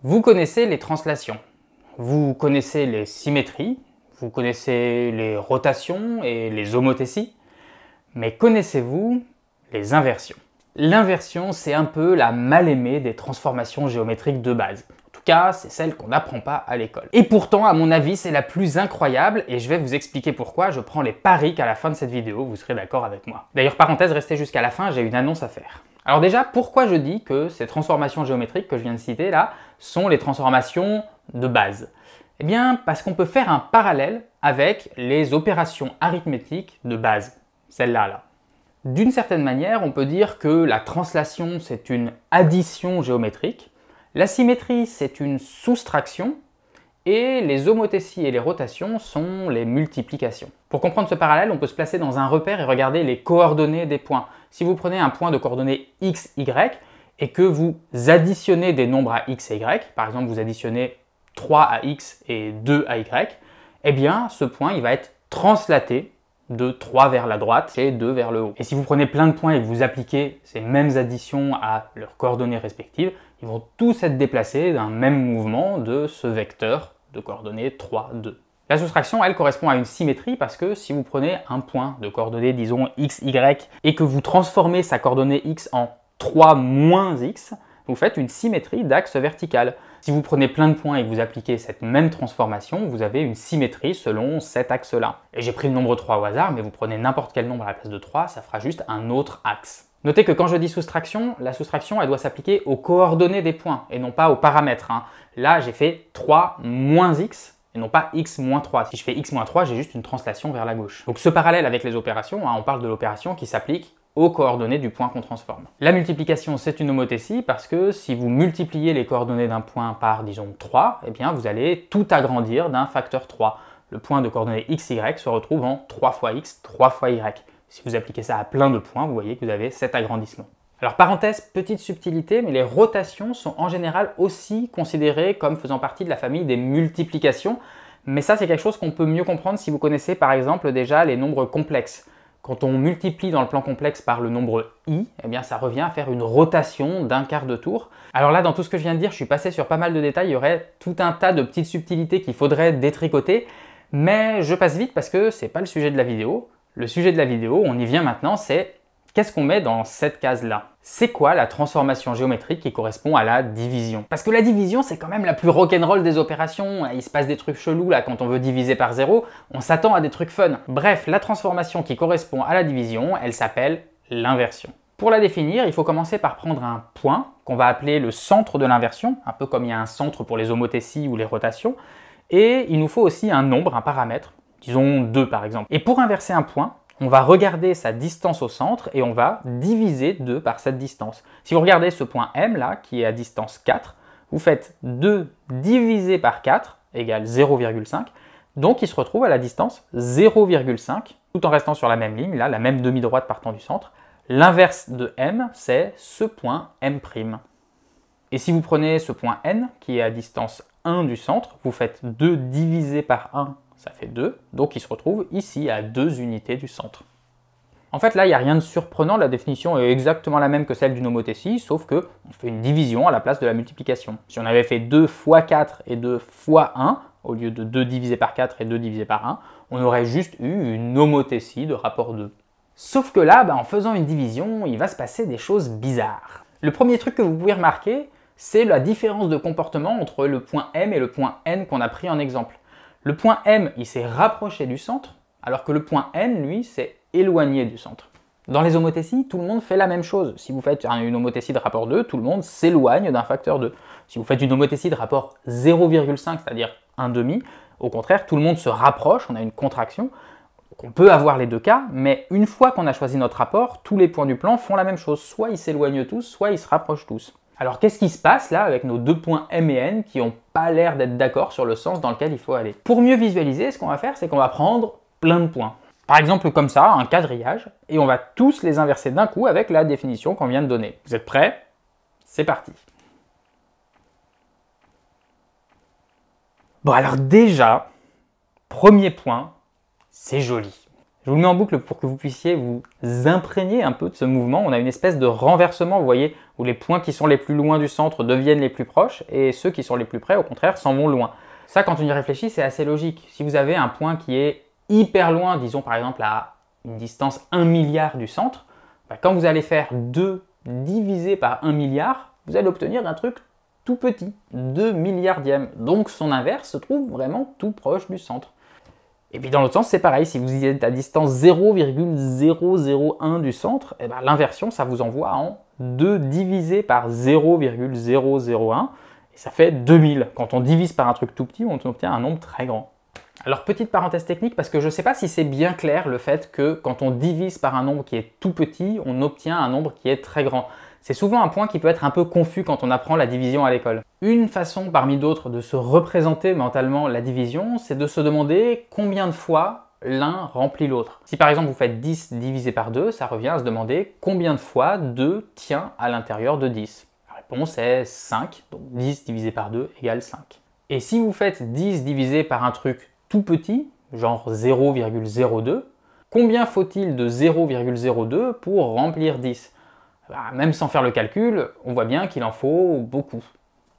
Vous connaissez les translations, vous connaissez les symétries, vous connaissez les rotations et les homothéties, mais connaissez-vous les inversions? L'inversion, c'est un peu la mal-aimée des transformations géométriques de base. En tout cas, c'est celle qu'on n'apprend pas à l'école. Et pourtant, à mon avis, c'est la plus incroyable et je vais vous expliquer pourquoi. Je prends les paris qu'à la fin de cette vidéo, vous serez d'accord avec moi. D'ailleurs, parenthèse, restez jusqu'à la fin, j'ai une annonce à faire. Alors déjà, pourquoi je dis que ces transformations géométriques que je viens de citer là sont les transformations de base? Eh bien, parce qu'on peut faire un parallèle avec les opérations arithmétiques de base, celle-là là. D'une certaine manière, on peut dire que la translation, c'est une addition géométrique, la symétrie, c'est une soustraction, et les homothéties et les rotations sont les multiplications. Pour comprendre ce parallèle, on peut se placer dans un repère et regarder les coordonnées des points. Si vous prenez un point de coordonnées x, y, et que vous additionnez des nombres à x et y, par exemple vous additionnez 3 à x et 2 à y, eh bien ce point il va être translaté de 3 vers la droite et 2 vers le haut. Et si vous prenez plein de points et que vous appliquez ces mêmes additions à leurs coordonnées respectives, ils vont tous être déplacés d'un même mouvement de ce vecteur de coordonnées 3, 2. La soustraction, elle, correspond à une symétrie parce que si vous prenez un point de coordonnées, disons x, y, et que vous transformez sa coordonnée x en 3 moins x, vous faites une symétrie d'axe vertical. Si vous prenez plein de points et que vous appliquez cette même transformation, vous avez une symétrie selon cet axe-là. Et j'ai pris le nombre 3 au hasard, mais vous prenez n'importe quel nombre à la place de 3, ça fera juste un autre axe. Notez que quand je dis soustraction, la soustraction elle doit s'appliquer aux coordonnées des points et non pas aux paramètres. Là, j'ai fait 3 moins x et non pas x moins 3. Si je fais x moins 3, j'ai juste une translation vers la gauche. Donc ce parallèle avec les opérations, on parle de l'opération qui s'applique aux coordonnées du point qu'on transforme. La multiplication, c'est une homothétie parce que si vous multipliez les coordonnées d'un point par, disons, 3, eh bien vous allez tout agrandir d'un facteur 3. Le point de coordonnées x, y se retrouve en 3 fois x, 3 fois y. Si vous appliquez ça à plein de points, vous voyez que vous avez cet agrandissement. Alors parenthèse, petite subtilité, mais les rotations sont en général aussi considérées comme faisant partie de la famille des multiplications, mais ça c'est quelque chose qu'on peut mieux comprendre si vous connaissez par exemple déjà les nombres complexes. Quand on multiplie dans le plan complexe par le nombre i, eh bien ça revient à faire une rotation d'un quart de tour. Alors là, dans tout ce que je viens de dire, je suis passé sur pas mal de détails, il y aurait tout un tas de petites subtilités qu'il faudrait détricoter, mais je passe vite parce que c'est pas le sujet de la vidéo. Le sujet de la vidéo, on y vient maintenant, c'est qu'est-ce qu'on met dans cette case-là? C'est quoi la transformation géométrique qui correspond à la division? Parce que la division, c'est quand même la plus rock'n'roll des opérations. Il se passe des trucs chelous là quand on veut diviser par 0. On s'attend à des trucs fun. Bref, la transformation qui correspond à la division, elle s'appelle l'inversion. Pour la définir, il faut commencer par prendre un point qu'on va appeler le centre de l'inversion, un peu comme il y a un centre pour les homothéties ou les rotations. Et il nous faut aussi un nombre, un paramètre, disons 2 par exemple. Et pour inverser un point, on va regarder sa distance au centre et on va diviser 2 par cette distance. Si vous regardez ce point M là, qui est à distance 4, vous faites 2 divisé par 4 égale 0,5, donc il se retrouve à la distance 0,5, tout en restant sur la même ligne, là, la même demi-droite partant du centre. L'inverse de M, c'est ce point M'. Et si vous prenez ce point N, qui est à distance 1 du centre, vous faites 2 divisé par 1, ça fait 2, donc il se retrouve ici à 2 unités du centre. En fait là, il n'y a rien de surprenant, la définition est exactement la même que celle d'une homothétie, sauf qu'on fait une division à la place de la multiplication. Si on avait fait 2 fois 4 et 2 fois 1, au lieu de 2 divisé par 4 et 2 divisé par 1, on aurait juste eu une homothétie de rapport 2. Sauf que là, en faisant une division, il va se passer des choses bizarres. Le premier truc que vous pouvez remarquer, c'est la différence de comportement entre le point M et le point N qu'on a pris en exemple. Le point M, il s'est rapproché du centre, alors que le point N, lui, s'est éloigné du centre. Dans les homothéties, tout le monde fait la même chose. Si vous faites une homothétie de rapport 2, tout le monde s'éloigne d'un facteur 2. Si vous faites une homothétie de rapport 0,5, c'est-à-dire 1,5, au contraire, tout le monde se rapproche, on a une contraction. Donc on peut avoir les deux cas, mais une fois qu'on a choisi notre rapport, tous les points du plan font la même chose. Soit ils s'éloignent tous, soit ils se rapprochent tous. Alors qu'est-ce qui se passe là avec nos deux points M et N qui n'ont pas l'air d'être d'accord sur le sens dans lequel il faut aller? Pour mieux visualiser, ce qu'on va faire, c'est qu'on va prendre plein de points. Par exemple comme ça, un quadrillage, et on va tous les inverser d'un coup avec la définition qu'on vient de donner. Vous êtes prêts? C'est parti. Bon alors déjà, premier point, c'est joli. Je vous le mets en boucle pour que vous puissiez vous imprégner un peu de ce mouvement. On a une espèce de renversement, vous voyez, où les points qui sont les plus loin du centre deviennent les plus proches et ceux qui sont les plus près, au contraire, s'en vont loin. Ça, quand on y réfléchit, c'est assez logique. Si vous avez un point qui est hyper loin, disons par exemple à une distance 1 milliard du centre, quand vous allez faire 2 divisé par 1 milliard, vous allez obtenir un truc tout petit, 2 milliardièmes. Donc son inverse se trouve vraiment tout proche du centre. Et puis dans l'autre sens, c'est pareil, si vous êtes à distance 0,001 du centre, eh ben, l'inversion, ça vous envoie en 2 divisé par 0,001, et ça fait 2000. Quand on divise par un truc tout petit, on obtient un nombre très grand. Alors petite parenthèse technique, parce que je ne sais pas si c'est bien clair le fait que quand on divise par un nombre qui est tout petit, on obtient un nombre qui est très grand. C'est souvent un point qui peut être un peu confus quand on apprend la division à l'école. Une façon parmi d'autres de se représenter mentalement la division, c'est de se demander combien de fois l'un remplit l'autre. Si par exemple vous faites 10 divisé par 2, ça revient à se demander combien de fois 2 tient à l'intérieur de 10. La réponse est 5, donc 10 divisé par 2 égale 5. Et si vous faites 10 divisé par un truc tout petit, genre 0,02, combien faut-il de 0,02 pour remplir 10 ? Même sans faire le calcul, on voit bien qu'il en faut beaucoup.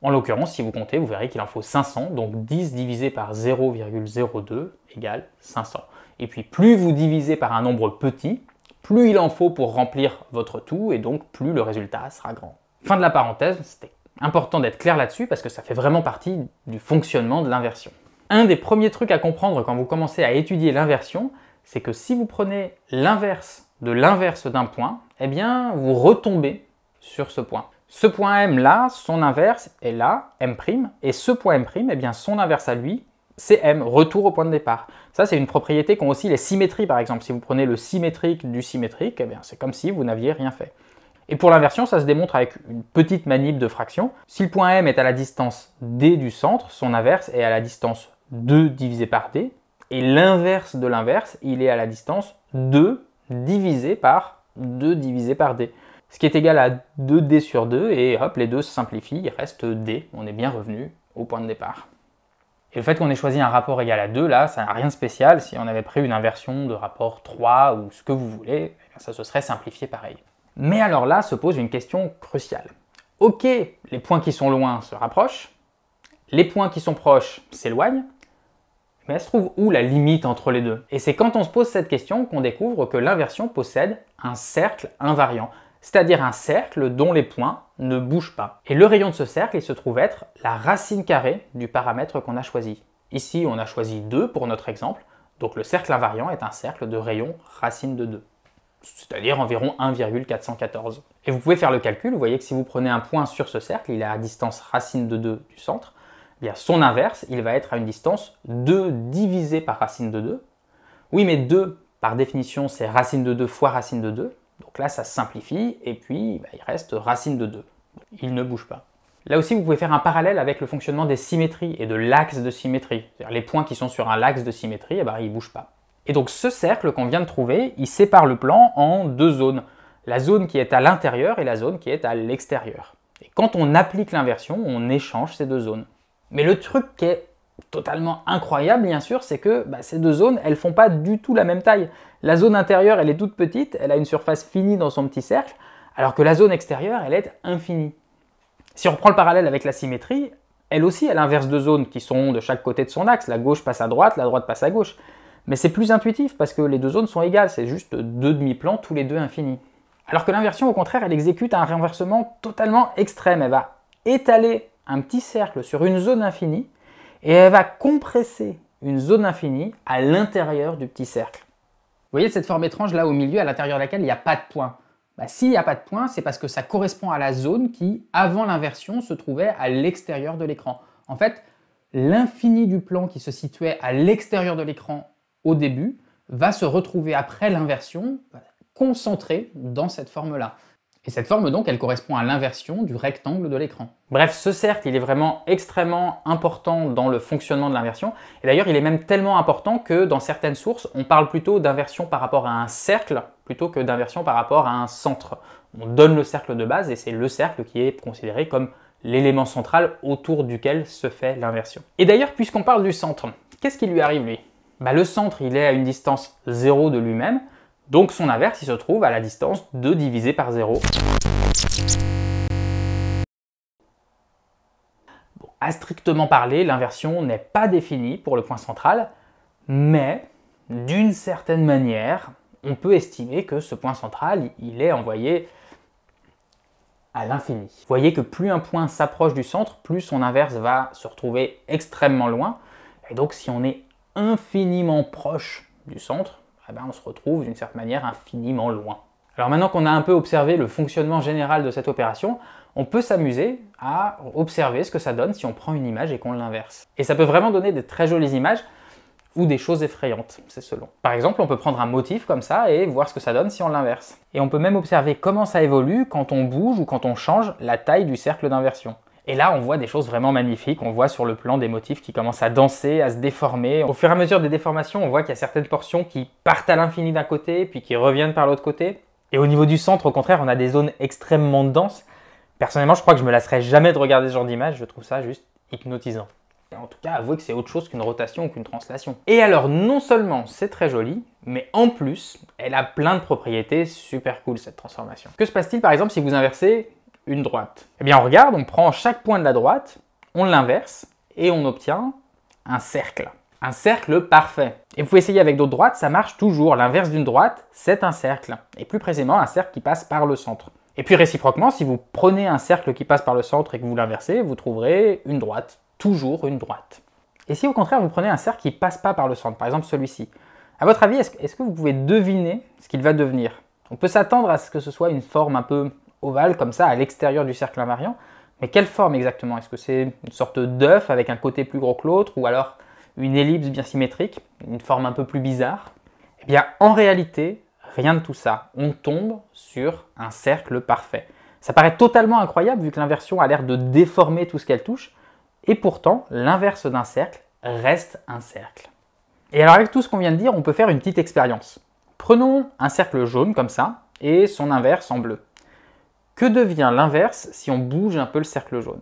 En l'occurrence, si vous comptez, vous verrez qu'il en faut 500, donc 10 divisé par 0,02 égale 500. Et puis plus vous divisez par un nombre petit, plus il en faut pour remplir votre tout, et donc plus le résultat sera grand. Fin de la parenthèse, c'était important d'être clair là-dessus parce que ça fait vraiment partie du fonctionnement de l'inversion. Un des premiers trucs à comprendre quand vous commencez à étudier l'inversion, c'est que si vous prenez l'inverse de l'inverse d'un point, eh bien vous retombez sur ce point. Ce point M là, son inverse est là, M', et ce point M', eh bien son inverse à lui, c'est M, retour au point de départ. Ça c'est une propriété qu'ont aussi les symétries par exemple. Si vous prenez le symétrique du symétrique, eh bien c'est comme si vous n'aviez rien fait. Et pour l'inversion, ça se démontre avec une petite manip de fraction. Si le point M est à la distance D du centre, son inverse est à la distance 2 divisé par D, et l'inverse de l'inverse, il est à la distance 2 divisé par 2 divisé par D. Ce qui est égal à 2D sur 2, et hop, les deux se simplifient, il reste D. On est bien revenu au point de départ. Et le fait qu'on ait choisi un rapport égal à 2, là, ça n'a rien de spécial. Si on avait pris une inversion de rapport 3 ou ce que vous voulez, ça se serait simplifié pareil. Mais alors là se pose une question cruciale. Ok, les points qui sont loin se rapprochent, les points qui sont proches s'éloignent, mais elle se trouve où la limite entre les deux? Et c'est quand on se pose cette question qu'on découvre que l'inversion possède un cercle invariant, c'est-à-dire un cercle dont les points ne bougent pas. Et le rayon de ce cercle, il se trouve être la racine carrée du paramètre qu'on a choisi. Ici, on a choisi 2 pour notre exemple, donc le cercle invariant est un cercle de rayon racine de 2, c'est-à-dire environ 1,414. Et vous pouvez faire le calcul, vous voyez que si vous prenez un point sur ce cercle, il est à distance racine de 2 du centre, eh bien son inverse, il va être à une distance 2 divisé par racine de 2. Oui, mais 2, par définition, c'est racine de 2 fois racine de 2. Donc là, ça se simplifie, et puis il reste racine de 2. Il ne bouge pas. Là aussi, vous pouvez faire un parallèle avec le fonctionnement des symétries et de l'axe de symétrie. C'est-à-dire les points qui sont sur un axe de symétrie, ils ne bougent pas. Et donc ce cercle qu'on vient de trouver, il sépare le plan en deux zones. La zone qui est à l'intérieur et la zone qui est à l'extérieur. Et quand on applique l'inversion, on échange ces deux zones. Mais le truc qui est totalement incroyable, bien sûr, c'est que ces deux zones, elles font pas du tout la même taille. La zone intérieure, elle est toute petite, elle a une surface finie dans son petit cercle, alors que la zone extérieure, elle est infinie. Si on reprend le parallèle avec la symétrie, elle aussi, elle inverse deux zones qui sont de chaque côté de son axe. La gauche passe à droite, la droite passe à gauche. Mais c'est plus intuitif parce que les deux zones sont égales, c'est juste deux demi-plans, tous les deux infinis. Alors que l'inversion, au contraire, elle exécute un renversement totalement extrême. Elle va étaler un petit cercle sur une zone infinie et elle va compresser une zone infinie à l'intérieur du petit cercle. Vous voyez cette forme étrange là au milieu, à l'intérieur de laquelle il n'y a pas de point? S'il n'y a pas de point, c'est parce que ça correspond à la zone qui, avant l'inversion, se trouvait à l'extérieur de l'écran. En fait, l'infini du plan qui se situait à l'extérieur de l'écran au début va se retrouver après l'inversion concentré dans cette forme-là. Et cette forme donc, elle correspond à l'inversion du rectangle de l'écran. Bref, ce cercle, il est vraiment extrêmement important dans le fonctionnement de l'inversion. Et d'ailleurs, il est même tellement important que dans certaines sources, on parle plutôt d'inversion par rapport à un cercle plutôt que d'inversion par rapport à un centre. On donne le cercle de base et c'est le cercle qui est considéré comme l'élément central autour duquel se fait l'inversion. Et d'ailleurs, puisqu'on parle du centre, qu'est-ce qui lui arrive lui? Le centre il est à une distance 0 de lui-même, donc son inverse il se trouve à la distance 2 divisé par 0. Bon, à strictement parler, l'inversion n'est pas définie pour le point central, mais d'une certaine manière, on peut estimer que ce point central il est envoyé à l'infini. Vous voyez que plus un point s'approche du centre, plus son inverse va se retrouver extrêmement loin. Et donc si on est infiniment proche du centre, on se retrouve d'une certaine manière infiniment loin. Alors maintenant qu'on a un peu observé le fonctionnement général de cette opération, on peut s'amuser à observer ce que ça donne si on prend une image et qu'on l'inverse. Et ça peut vraiment donner des très jolies images ou des choses effrayantes, c'est selon. Par exemple, on peut prendre un motif comme ça et voir ce que ça donne si on l'inverse. Et on peut même observer comment ça évolue quand on bouge ou quand on change la taille du cercle d'inversion. Et là, on voit des choses vraiment magnifiques. On voit sur le plan des motifs qui commencent à danser, à se déformer. Au fur et à mesure des déformations, on voit qu'il y a certaines portions qui partent à l'infini d'un côté, puis qui reviennent par l'autre côté. Et au niveau du centre, au contraire, on a des zones extrêmement denses. Personnellement, je crois que je me lasserai jamais de regarder ce genre d'image. Je trouve ça juste hypnotisant. Et en tout cas, avouez que c'est autre chose qu'une rotation ou qu'une translation. Et alors, non seulement c'est très joli, mais en plus, elle a plein de propriétés super cool, cette transformation. Que se passe-t-il par exemple si vous inversez une droite? Eh bien, on regarde, on prend chaque point de la droite, on l'inverse et on obtient un cercle. Un cercle parfait. Et vous pouvez essayer avec d'autres droites, ça marche toujours. L'inverse d'une droite, c'est un cercle. Et plus précisément, un cercle qui passe par le centre. Et puis réciproquement, si vous prenez un cercle qui passe par le centre et que vous l'inversez, vous trouverez une droite. Toujours une droite. Et si au contraire, vous prenez un cercle qui ne passe pas par le centre, par exemple celui-ci, à votre avis, est-ce que vous pouvez deviner ce qu'il va devenir? On peut s'attendre à ce que ce soit une forme un peu ovale, comme ça, à l'extérieur du cercle invariant. Mais quelle forme exactement? Est-ce que c'est une sorte d'œuf avec un côté plus gros que l'autre, ou alors une ellipse bien symétrique, une forme un peu plus bizarre? Eh bien, en réalité, rien de tout ça. On tombe sur un cercle parfait. Ça paraît totalement incroyable, vu que l'inversion a l'air de déformer tout ce qu'elle touche, et pourtant, l'inverse d'un cercle reste un cercle. Et alors, avec tout ce qu'on vient de dire, on peut faire une petite expérience. Prenons un cercle jaune comme ça, et son inverse en bleu. Que devient l'inverse si on bouge un peu le cercle jaune?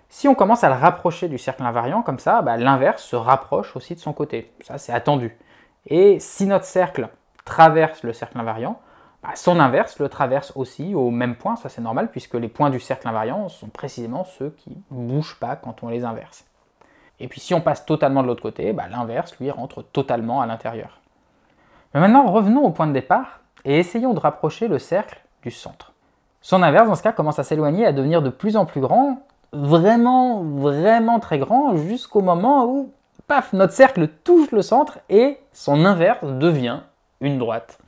Si on commence à le rapprocher du cercle invariant comme ça, l'inverse se rapproche aussi de son côté. Ça, c'est attendu. Et si notre cercle traverse le cercle invariant, son inverse le traverse aussi au même point. Ça, c'est normal puisque les points du cercle invariant sont précisément ceux qui ne bougent pas quand on les inverse. Et puis si on passe totalement de l'autre côté, l'inverse, lui, rentre totalement à l'intérieur. Mais maintenant, revenons au point de départ et essayons de rapprocher le cercle du centre. Son inverse, dans ce cas, commence à s'éloigner, à devenir de plus en plus grand, vraiment, vraiment très grand, jusqu'au moment où, paf, notre cercle touche le centre et son inverse devient une droite.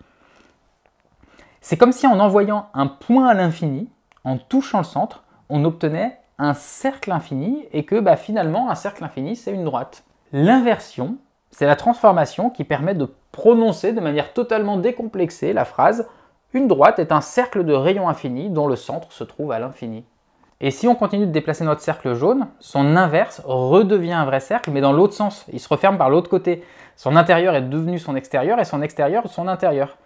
C'est comme si en envoyant un point à l'infini, en touchant le centre, on obtenait un cercle infini et que finalement, un cercle infini, c'est une droite. L'inversion, c'est la transformation qui permet de prononcer de manière totalement décomplexée la phrase « Une droite est un cercle de rayon infini dont le centre se trouve à l'infini ». Et si on continue de déplacer notre cercle jaune, son inverse redevient un vrai cercle, mais dans l'autre sens. Il se referme par l'autre côté. Son intérieur est devenu son extérieur et son extérieur son intérieur.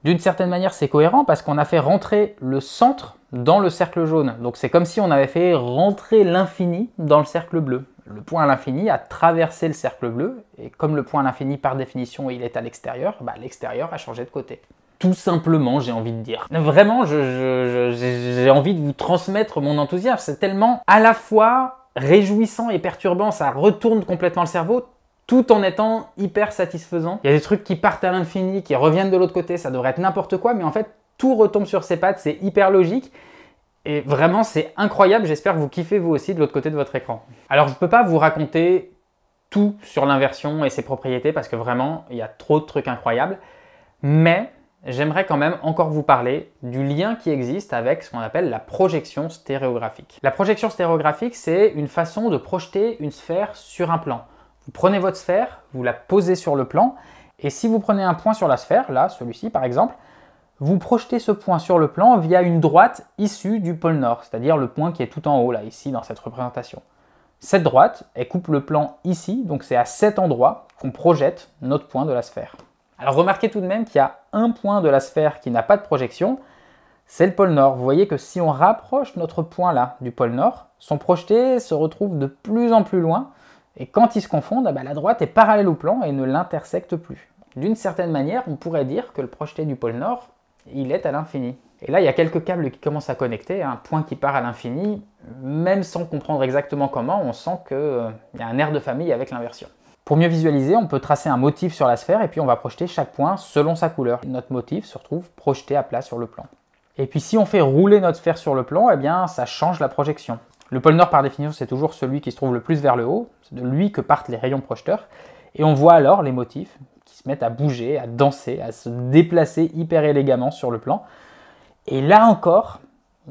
D'une certaine manière, c'est cohérent parce qu'on a fait rentrer le centre dans le cercle jaune. Donc c'est comme si on avait fait rentrer l'infini dans le cercle bleu. Le point à l'infini a traversé le cercle bleu, et comme le point à l'infini, par définition, il est à l'extérieur, l'extérieur a changé de côté. Tout simplement, j'ai envie de dire. Vraiment, j'ai envie de vous transmettre mon enthousiasme. C'est tellement à la fois réjouissant et perturbant, ça retourne complètement le cerveau, tout en étant hyper satisfaisant. Il y a des trucs qui partent à l'infini, qui reviennent de l'autre côté, ça devrait être n'importe quoi, mais en fait, tout retombe sur ses pattes, c'est hyper logique. Et vraiment, c'est incroyable, j'espère que vous kiffez vous aussi de l'autre côté de votre écran. Alors, je ne peux pas vous raconter tout sur l'inversion et ses propriétés, parce que vraiment, il y a trop de trucs incroyables, mais j'aimerais quand même encore vous parler du lien qui existe avec ce qu'on appelle la projection stéréographique. La projection stéréographique, c'est une façon de projeter une sphère sur un plan. Vous prenez votre sphère, vous la posez sur le plan, et si vous prenez un point sur la sphère, là, celui-ci par exemple, vous projetez ce point sur le plan via une droite issue du pôle Nord, c'est-à-dire le point qui est tout en haut, là, ici, dans cette représentation. Cette droite, elle coupe le plan ici, donc c'est à cet endroit qu'on projette notre point de la sphère. Alors remarquez tout de même qu'il y a un point de la sphère qui n'a pas de projection, c'est le pôle Nord. Vous voyez que si on rapproche notre point là du pôle Nord, son projeté se retrouve de plus en plus loin, Et quand ils se confondent, la droite est parallèle au plan et ne l'intersecte plus. D'une certaine manière, on pourrait dire que le projeté du pôle Nord, il est à l'infini. Et là, il y a quelques câbles qui commencent à connecter, un point qui part à l'infini, même sans comprendre exactement comment, on sent qu'il y a un air de famille avec l'inversion. Pour mieux visualiser, on peut tracer un motif sur la sphère et puis on va projeter chaque point selon sa couleur. Notre motif se retrouve projeté à plat sur le plan. Et puis si on fait rouler notre sphère sur le plan, eh bien ça change la projection. Le pôle Nord, par définition, c'est toujours celui qui se trouve le plus vers le haut, c'est de lui que partent les rayons projecteurs, et on voit alors les motifs qui se mettent à bouger, à danser, à se déplacer hyper élégamment sur le plan. Et là encore,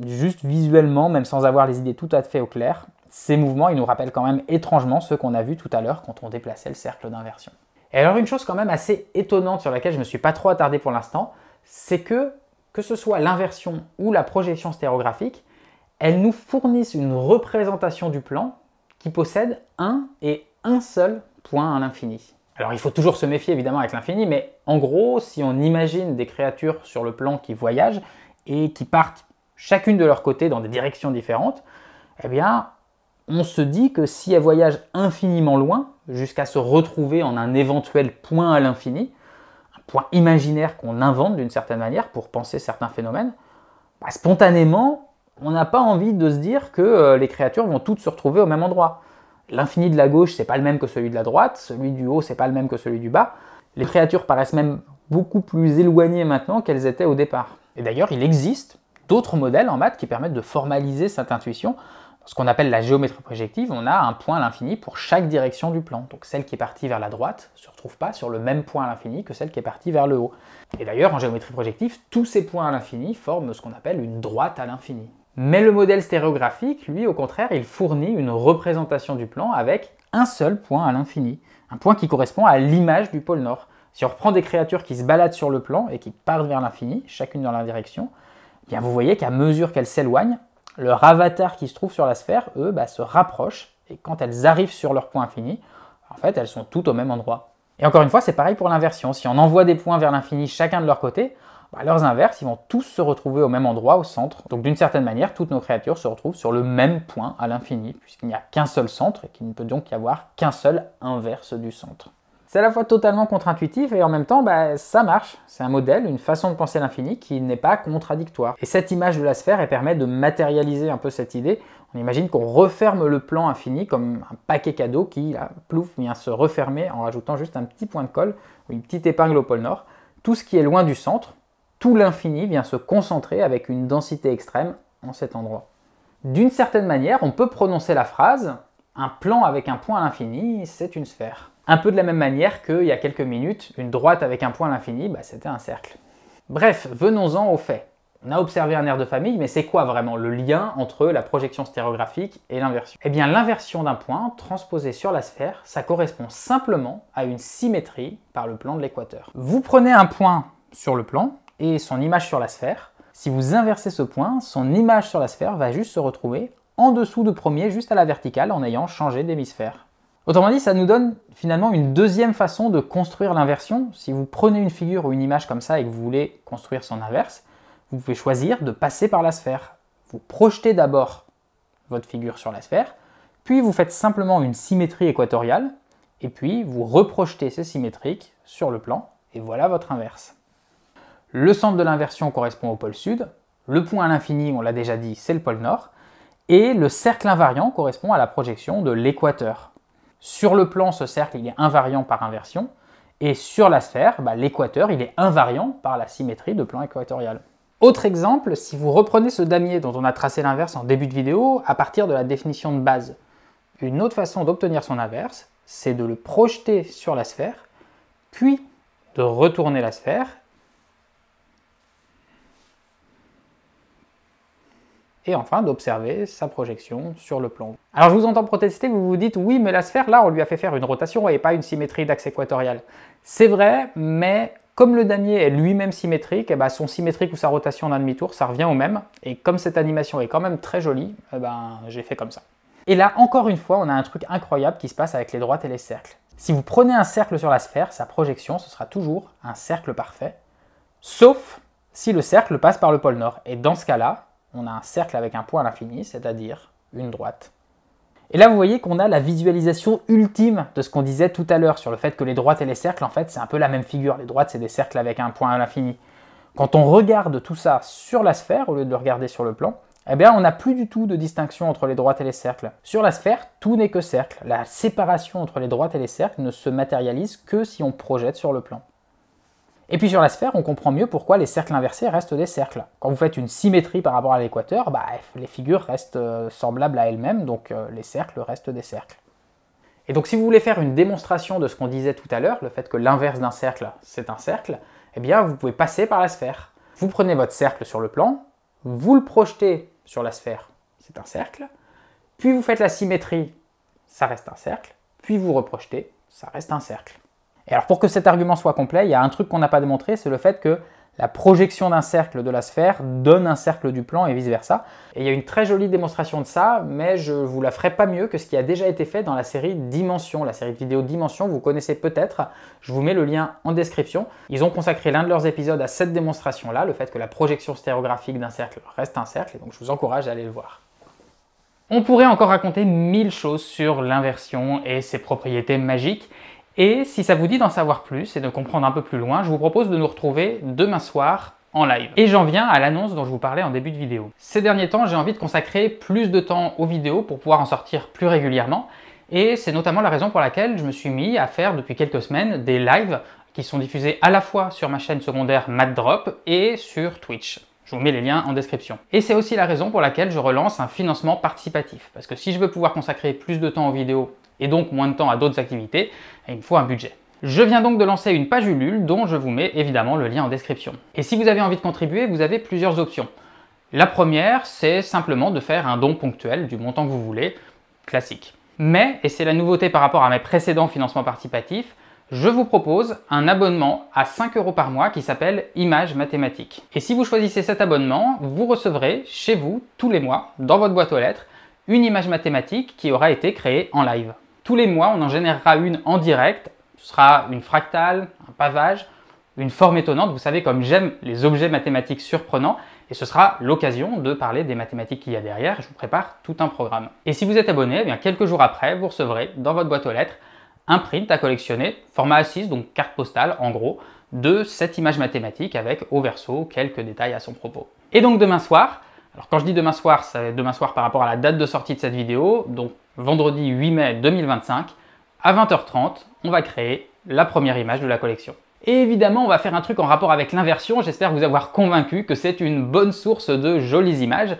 juste visuellement, même sans avoir les idées tout à fait au clair, ces mouvements, ils nous rappellent quand même étrangement ceux qu'on a vus tout à l'heure quand on déplaçait le cercle d'inversion. Et alors une chose quand même assez étonnante sur laquelle je ne me suis pas trop attardé pour l'instant, c'est que ce soit l'inversion ou la projection stéréographique, elles nous fournissent une représentation du plan qui possède un et un seul point à l'infini. Alors il faut toujours se méfier évidemment avec l'infini, mais en gros, si on imagine des créatures sur le plan qui voyagent et qui partent chacune de leur côté dans des directions différentes, eh bien, on se dit que si elles voyagent infiniment loin, jusqu'à se retrouver en un éventuel point à l'infini, un point imaginaire qu'on invente d'une certaine manière pour penser certains phénomènes, spontanément, on n'a pas envie de se dire que les créatures vont toutes se retrouver au même endroit. L'infini de la gauche, c'est pas le même que celui de la droite, celui du haut, c'est pas le même que celui du bas. Les créatures paraissent même beaucoup plus éloignées maintenant qu'elles étaient au départ. Et d'ailleurs, il existe d'autres modèles en maths qui permettent de formaliser cette intuition. Dans ce qu'on appelle la géométrie projective, on a un point à l'infini pour chaque direction du plan. Donc celle qui est partie vers la droite ne se retrouve pas sur le même point à l'infini que celle qui est partie vers le haut. Et d'ailleurs, en géométrie projective, tous ces points à l'infini forment ce qu'on appelle une droite à l'infini. Mais le modèle stéréographique, lui, au contraire, il fournit une représentation du plan avec un seul point à l'infini. Un point qui correspond à l'image du pôle Nord. Si on reprend des créatures qui se baladent sur le plan et qui partent vers l'infini, chacune dans leur direction, eh bien vous voyez qu'à mesure qu'elles s'éloignent, leur avatar qui se trouve sur la sphère, eux, se rapprochent, et quand elles arrivent sur leur point infini, en fait, elles sont toutes au même endroit. Et encore une fois, c'est pareil pour l'inversion. Si on envoie des points vers l'infini chacun de leur côté, leurs inverses, ils vont tous se retrouver au même endroit, au centre. Donc d'une certaine manière, toutes nos créatures se retrouvent sur le même point à l'infini, puisqu'il n'y a qu'un seul centre, et qu'il ne peut donc y avoir qu'un seul inverse du centre. C'est à la fois totalement contre-intuitif et en même temps, ça marche. C'est un modèle, une façon de penser l'infini qui n'est pas contradictoire. Et cette image de la sphère, elle permet de matérialiser un peu cette idée. On imagine qu'on referme le plan infini comme un paquet cadeau qui, là, plouf, vient se refermer en rajoutant juste un petit point de colle ou une petite épingle au pôle Nord. Tout ce qui est loin du centre, tout l'infini vient se concentrer avec une densité extrême en cet endroit. D'une certaine manière, on peut prononcer la phrase « un plan avec un point à l'infini, c'est une sphère ». Un peu de la même manière qu'il y a quelques minutes, une droite avec un point à l'infini, c'était un cercle. Bref, venons-en aux faits. On a observé un air de famille, mais c'est quoi vraiment le lien entre la projection stéréographique et l'inversion? Eh bien, l'inversion d'un point transposé sur la sphère, ça correspond simplement à une symétrie par le plan de l'équateur. Vous prenez un point sur le plan et son image sur la sphère. Si vous inversez ce point, son image sur la sphère va juste se retrouver en dessous du premier, juste à la verticale, en ayant changé d'hémisphère. Autrement dit, ça nous donne finalement une deuxième façon de construire l'inversion. Si vous prenez une figure ou une image comme ça et que vous voulez construire son inverse, vous pouvez choisir de passer par la sphère. Vous projetez d'abord votre figure sur la sphère, puis vous faites simplement une symétrie équatoriale, et puis vous reprojetez ces symétriques sur le plan, et voilà votre inverse. Le centre de l'inversion correspond au pôle sud, le point à l'infini, on l'a déjà dit, c'est le pôle nord, et le cercle invariant correspond à la projection de l'équateur. Sur le plan, ce cercle il est invariant par inversion, et sur la sphère, l'équateur il est invariant par la symétrie de plan équatorial. Autre exemple, si vous reprenez ce damier dont on a tracé l'inverse en début de vidéo à partir de la définition de base, une autre façon d'obtenir son inverse, c'est de le projeter sur la sphère, puis de retourner la sphère, et enfin d'observer sa projection sur le plan. Alors je vous entends protester, vous vous dites oui mais la sphère là on lui a fait faire une rotation et pas une symétrie d'axe équatorial. C'est vrai, mais comme le damier est lui-même symétrique, son symétrique ou sa rotation d'un demi-tour ça revient au même, et comme cette animation est quand même très jolie, j'ai fait comme ça. Et là encore une fois on a un truc incroyable qui se passe avec les droites et les cercles. Si vous prenez un cercle sur la sphère, sa projection ce sera toujours un cercle parfait, sauf si le cercle passe par le pôle nord, et dans ce cas-là, on a un cercle avec un point à l'infini, c'est-à-dire une droite. Et là, vous voyez qu'on a la visualisation ultime de ce qu'on disait tout à l'heure sur le fait que les droites et les cercles, en fait, c'est un peu la même figure. Les droites, c'est des cercles avec un point à l'infini. Quand on regarde tout ça sur la sphère, au lieu de le regarder sur le plan, eh bien, on n'a plus du tout de distinction entre les droites et les cercles. Sur la sphère, tout n'est que cercle. La séparation entre les droites et les cercles ne se matérialise que si on projette sur le plan. Et puis sur la sphère, on comprend mieux pourquoi les cercles inversés restent des cercles. Quand vous faites une symétrie par rapport à l'équateur, les figures restent semblables à elles-mêmes, donc les cercles restent des cercles. Et donc si vous voulez faire une démonstration de ce qu'on disait tout à l'heure, le fait que l'inverse d'un cercle, c'est un cercle, eh bien vous pouvez passer par la sphère. Vous prenez votre cercle sur le plan, vous le projetez sur la sphère, c'est un cercle, puis vous faites la symétrie, ça reste un cercle, puis vous reprojetez, ça reste un cercle. Et alors pour que cet argument soit complet, il y a un truc qu'on n'a pas démontré, c'est le fait que la projection d'un cercle de la sphère donne un cercle du plan et vice-versa. Et il y a une très jolie démonstration de ça, mais je ne vous la ferai pas mieux que ce qui a déjà été fait dans la série Dimension, la série de vidéos Dimension, vous connaissez peut-être, je vous mets le lien en description. Ils ont consacré l'un de leurs épisodes à cette démonstration-là, le fait que la projection stéréographique d'un cercle reste un cercle, et donc je vous encourage à aller le voir. On pourrait encore raconter 1000 choses sur l'inversion et ses propriétés magiques, et si ça vous dit d'en savoir plus et de comprendre un peu plus loin, je vous propose de nous retrouver demain soir en live. Et j'en viens à l'annonce dont je vous parlais en début de vidéo. Ces derniers temps, j'ai envie de consacrer plus de temps aux vidéos pour pouvoir en sortir plus régulièrement, et c'est notamment la raison pour laquelle je me suis mis à faire depuis quelques semaines des lives qui sont diffusés à la fois sur ma chaîne secondaire MathDrop et sur Twitch. Je vous mets les liens en description. Et c'est aussi la raison pour laquelle je relance un financement participatif. Parce que si je veux pouvoir consacrer plus de temps aux vidéos et donc moins de temps à d'autres activités, il me faut un budget. Je viens donc de lancer une page Ulule dont je vous mets évidemment le lien en description. Et si vous avez envie de contribuer, vous avez plusieurs options. La première, c'est simplement de faire un don ponctuel du montant que vous voulez, classique. Mais, et c'est la nouveauté par rapport à mes précédents financements participatifs, je vous propose un abonnement à 5 € par mois qui s'appelle Images Mathématiques. Et si vous choisissez cet abonnement, vous recevrez chez vous, tous les mois, dans votre boîte aux lettres, une image mathématique qui aura été créée en live. Tous les mois, on en générera une en direct. Ce sera une fractale, un pavage, une forme étonnante. Vous savez, comme j'aime les objets mathématiques surprenants, et ce sera l'occasion de parler des mathématiques qu'il y a derrière. Je vous prépare tout un programme. Et si vous êtes abonné, eh bien, quelques jours après, vous recevrez dans votre boîte aux lettres un print à collectionner, format A6, donc carte postale en gros, de cette image mathématique avec au verso quelques détails à son propos. Et donc demain soir, alors quand je dis demain soir, c'est demain soir par rapport à la date de sortie de cette vidéo, donc vendredi 8 mai 2025, à 20h30, on va créer la première image de la collection. Et évidemment, on va faire un truc en rapport avec l'inversion, j'espère vous avoir convaincu que c'est une bonne source de jolies images,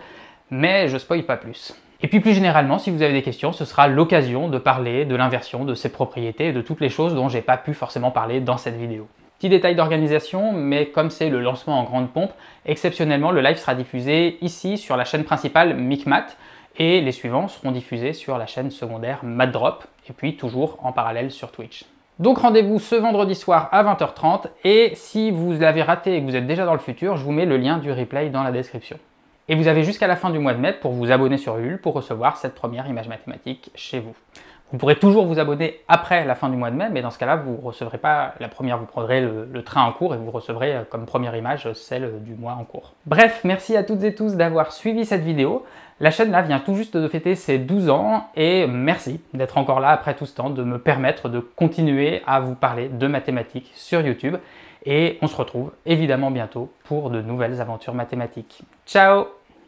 mais je spoil pas plus. Et puis plus généralement, si vous avez des questions, ce sera l'occasion de parler de l'inversion, de ses propriétés et de toutes les choses dont j'ai pas pu forcément parler dans cette vidéo. Petit détail d'organisation, mais comme c'est le lancement en grande pompe, exceptionnellement le live sera diffusé ici sur la chaîne principale Micmath et les suivants seront diffusés sur la chaîne secondaire MathDrop et puis toujours en parallèle sur Twitch. Donc rendez-vous ce vendredi soir à 20h30 et si vous l'avez raté et que vous êtes déjà dans le futur, je vous mets le lien du replay dans la description. Et vous avez jusqu'à la fin du mois de mai pour vous abonner sur Ulule pour recevoir cette première image mathématique chez vous. Vous pourrez toujours vous abonner après la fin du mois de mai, mais dans ce cas-là, vous ne recevrez pas la première, vous prendrez le train en cours et vous recevrez comme première image celle du mois en cours. Bref, merci à toutes et tous d'avoir suivi cette vidéo. La chaîne là vient tout juste de fêter ses 12 ans et merci d'être encore là après tout ce temps, de me permettre de continuer à vous parler de mathématiques sur YouTube. Et on se retrouve évidemment bientôt pour de nouvelles aventures mathématiques. Ciao!